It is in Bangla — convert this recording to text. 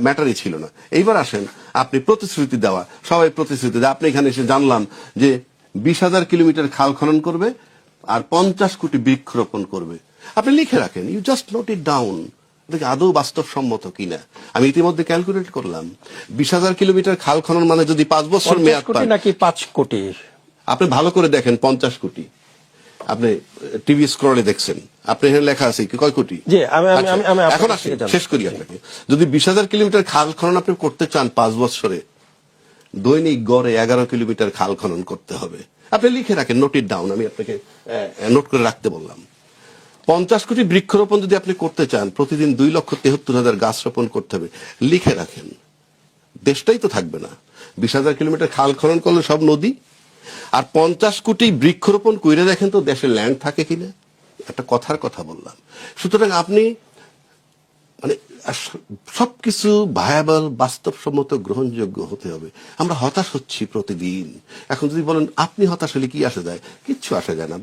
ম্যাটারই ছিল না। এইবার আসেন আপনি প্রতিশ্রুতি দেওয়া, সবাই প্রতিশ্রুতি দেয়, আপনি এখানে এসে জানলাম যে 20,000 কিলোমিটার খাল খনন করবে আর 50 কোটি বৃক্ষরোপণ করবে। আপনি লিখে রাখেন, you just note it down. দেখি আদৌ বাস্তবসম্মত কিনা। আমি ইতিমধ্যে ক্যালকুলেট করলাম, 20,000 কিলোমিটার খাল খনন মানে যদি 5 বছর মেয়াদ পায়, নাকি 5 কোটি, আপনি ভালো করে দেখেন 50 কোটি। আপনি টিভি স্ক্রলে দেখছেন, আপনি এখানে লেখা আছে কয় কোটি। এখন আসি, শেষ করি আপনাকে। যদি 20,000 কিলোমিটার খাল খনন আপনি করতে চান 5 বছরে, দৈনিক গড়ে 11 কিলোমিটার খাল খনন করতে হবে। আপনি লিখে রাখেন, নোট ইট ডাউন, আমি আপনাকে নোট করে রাখতে বললাম। 50 কোটি বৃক্ষরোপণ যদি আপনি করতে চান, প্রতিদিন 2,73,000 গাছ রোপণ করতে হবে। লিখে রাখেন, দেশটাই তো থাকবে না। 20,000 কিলোমিটার খাল খনন করলে সব নদী, আর 50 কোটি বৃক্ষরোপণ কইরে দেখেন তো দেশে ল্যান্ড থাকে কিনা। একটা কথার কথা বললাম। সুতরাং আপনি মানে সবকিছু ভায়াবল, বাস্তবসম্মত, গ্রহণযোগ্য হতে হবে। আমরা হতাশ হচ্ছি প্রতিদিন। এখন যদি বলেন আপনি হতাশ হলে কি আসে যায়, কিচ্ছু আসে যায় না।